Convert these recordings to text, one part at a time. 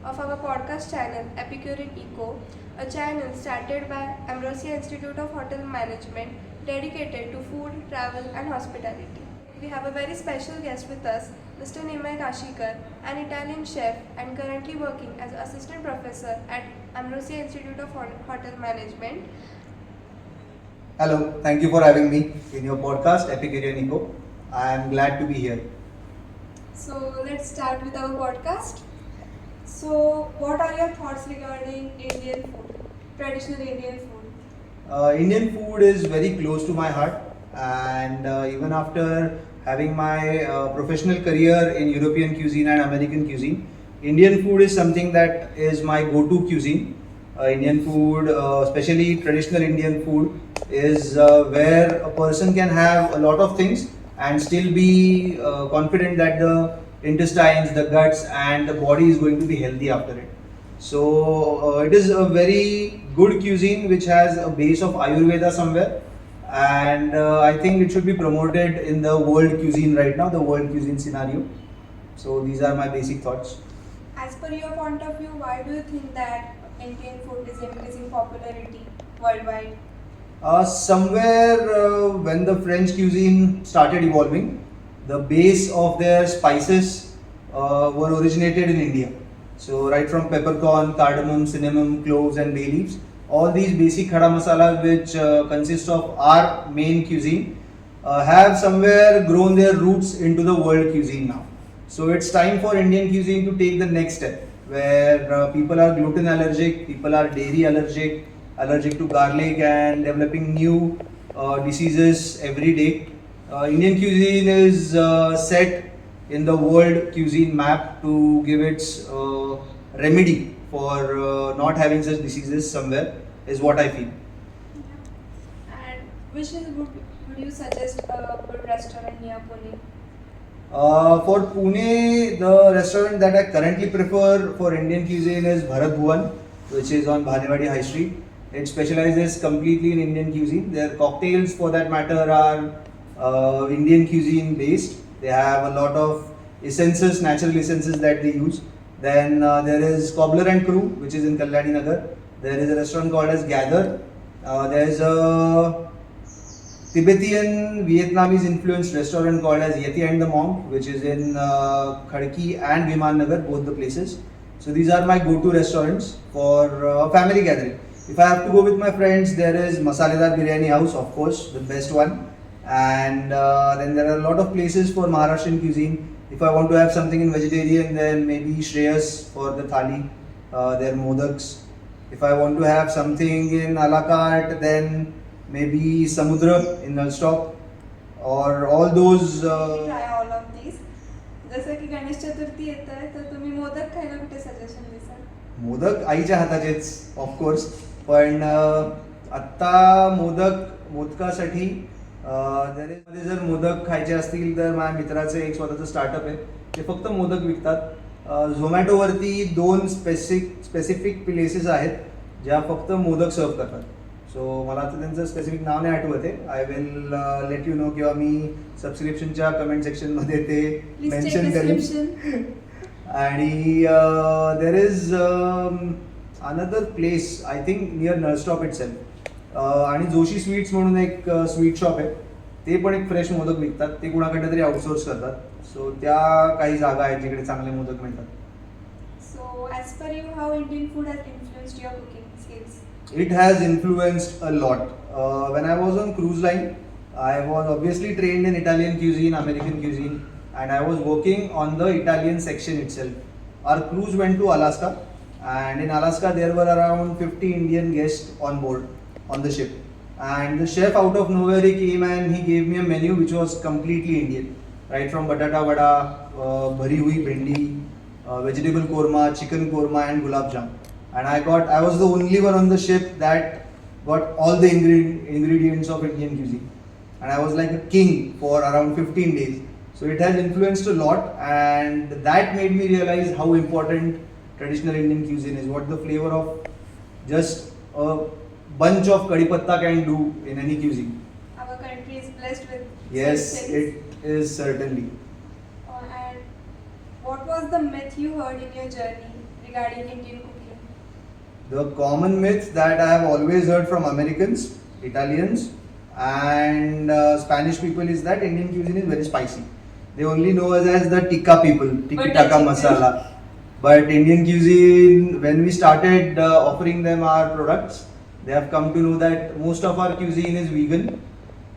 of our podcast channel Epicurean Echo, a channel started by Ambrosia Institute of Hotel Management dedicated to food, travel, and hospitality. We have a very special guest with us, Mr. Nimai Kashikar, an Italian chef and currently working as assistant professor at Ambrosia Institute of Hotel Management. Hello, thank you for having me in your podcast, Epicurean Echo. I am glad to be here. So let's start with our podcast. So, what are your thoughts regarding Indian food, traditional Indian food? Indian food is very close to my heart, and even after having my professional career in European cuisine and American cuisine, Indian food is something that is my go to cuisine. Indian food, especially traditional Indian food, is where a person can have a lot of things and still be confident that the intestines, the guts, and the body is going to be healthy after it. So it is a very good cuisine which has a base of Ayurveda somewhere, and I think it should be promoted in the world cuisine right now, the world cuisine scenario. So these are my basic thoughts. As per your point of view, why do you think that Indian food is increasing popularity worldwide? Somewhere when the French cuisine started evolving, the base of their spices were originated in India. So right from peppercorn, cardamom, cinnamon, cloves, and bay leaves, all these basic khada masala which consist of our main cuisine have somewhere grown their roots into the world cuisine now. So it's time for Indian cuisine to take the next step, where people are gluten allergic, people are dairy allergic, allergic to garlic, and developing new diseases every day. Indian cuisine is set in the world cuisine map to give its remedy for not having such diseases somewhere, is what I feel. And would you suggest a good restaurant near Pune? For Pune, the restaurant that I currently prefer for Indian cuisine is Bharat Bhuvan, which is on Bhanewadi High Street. It specializes completely in Indian cuisine. Their cocktails, for that matter, are Indian cuisine based. They have a lot of essences, natural essences that they use. Then there is Cobbler and Crew, which is in Kalyani Nagar. There is a restaurant called as Gather. There is a Tibetan Vietnamese influenced restaurant called as Yeti and the Monk, which is in Khadki and Viman Nagar, both the places. So these are my go-to restaurants for family gathering. If I have to go with my friends, there is Masaledar Biryani House, of course, the best one. And then there are a lot of places for Maharashtrian cuisine. If I want to have something in vegetarian, then maybe Shreyas for the thali, their modaks. If I want to have something in a la carte, then maybe Samudra in Nullstop, or all those. Try all of these. जसं की गणेश चतुर्थी येत आहे तर तुम्ही मोदक खायला कुठे suggestion देसाल? Modak आईच्या हाताचेच of course, पण आत्ता मोदकासाठी मध्ये जर मोदक खायचे असतील तर माझ्या मित्राचं एक स्वतःचं स्टार्टअप आहे, ते फक्त मोदक विकतात. झोमॅटोवरती 2 स्पेसिफिक प्लेसेस आहेत ज्या फक्त मोदक सर्व करतात. सो मला आता त्यांचं स्पेसिफिक नाव नाही आठवत आहे. I will let you know, किंवा मी सबस्क्रिप्शनच्या कमेंट सेक्शनमध्ये ते मेन्शन करेन. आणि there is another place I think near Nal Stop itself, आणि जोशी स्वीट्स म्हणून एक स्वीट शॉप आहे, ते पण एक फ्रेश मोदक विकतात. ते कुणाकडे तरी आउटसोर्स करतात. सो त्या काही जागा आहेत जिकडे चांगले मोदक मिळतात. So, as per you, how Indian food has influenced your cooking skills? It has influenced a lot. When I was on cruise line, I was obviously trained in Italian cuisine, American cuisine, and I was working on the Italian section itself. Our cruise went to Alaska, and in Alaska there were around 50 Indian guests on board on the ship. And the chef out of nowhere, he came and he gave me a menu which was completely Indian, right from batata vada, bhari hui bhindi, vegetable korma, chicken korma, and gulab jam. And I was the only one on the ship that got all the ingredients of Indian cuisine, and I was like a king for around 15 days. So it has influenced a lot, and that made me realize how important traditional Indian cuisine is. What the flavor of just a bunch of curry patta can do in any cuisine. Our country is blessed with Yes, such things. it is certainly. And what was the myth you heard in your journey regarding Indian cooking? The common myth that I have always heard from Americans, Italians, and Spanish people is that Indian cuisine is very spicy. They only know us as the tikka people, tiki Butter taka chicken. masala. But Indian cuisine, when we started offering them our products, they have come to know that most of our cuisine is vegan.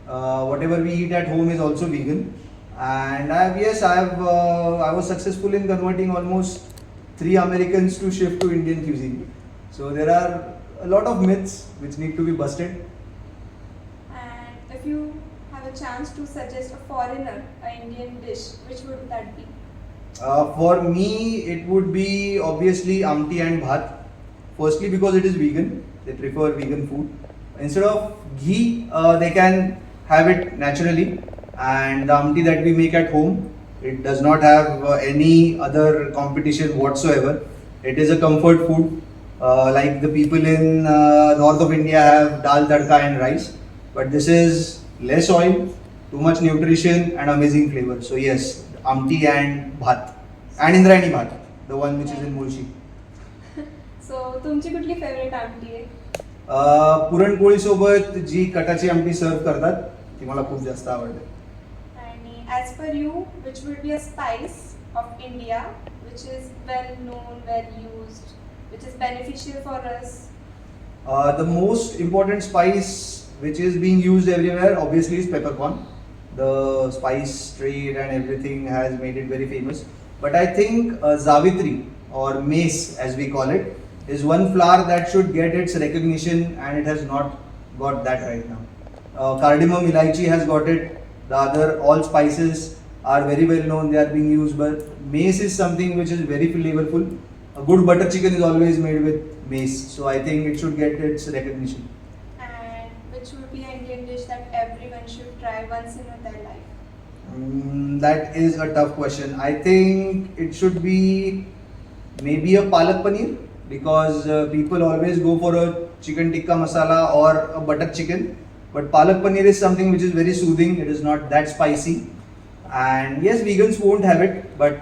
Whatever we eat at home is also vegan. And I was successful in converting almost 3 Americans to shift to Indian cuisine. So there are a lot of myths which need to be busted. And if you have a chance to suggest a foreigner an Indian dish, which would that be? For me, it would be obviously amti and bhat. Firstly, because it is vegan, they prefer vegan food. Instead of ghee, they can have it naturally. And the amti that we make at home, it does not have any other competition whatsoever. It is a comfort food. Like the people in north of India have dal tadka and rice, but this is less oil, too much nutrition, and amazing flavor. So yes, amti and bhat, and Indrayani bhat, the one which is in Mulshi. So, तुमची कुठली favourite आमटी आहे? पुरणपोळी सोबत जी कटाची आमटी सर्व करतात ती मला खूप जास्त आवडते. आणि as per you, which would be a spice of India, which is well known, well used, which is beneficial for us? The most important spice which is being used everywhere obviously is peppercorn. The spice trade and everything has made it very famous. But I think Zavitri or mace as we call it is one flower that should get its recognition and it has not got that right now. Cardamom, ilaichi has got it. The other all spices are very well known, they are being used, but mace is something which is very flavorful. A good butter chicken is always made with mace, so I think it should get its recognition. And which would be an Indian dish that everyone should try once in their life? That is a tough question. I think it should be maybe a palak paneer because people always go for a chicken tikka masala or a butter chicken. But palak paneer is something which is very soothing. It is not that spicy. And yes, vegans won't have it, but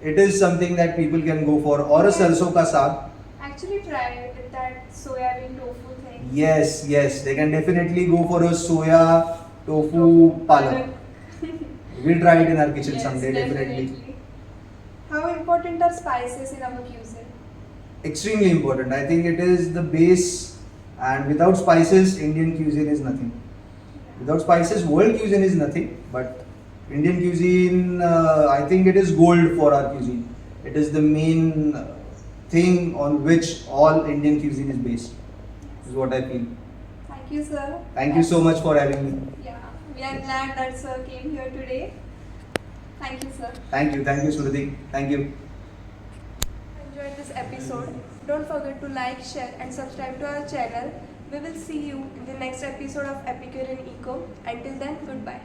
it is something that people can go for. Or a sarson ka saag. Actually try it with that soybean tofu thing. Yes, they can definitely go for a soya tofu palak. We'll try it in our kitchen Yes, someday, definitely. How important are spices in our cuisine? Extremely important. I think it is the base, and without spices, Indian cuisine is nothing. Without spices, world cuisine is nothing. But Indian cuisine, I think it is gold for our cuisine. It is the main thing on which all Indian cuisine is based. Is what I feel. Thank you, sir. Thank you so much for having me. Yeah, we are glad that sir came here today. Thank you, sir. Thank you, Smriti. Thank you. Enjoyed this episode. Don't forget to like, share, and subscribe to our channel. We will see you in the next episode of Epicurean Echo. Until then, goodbye.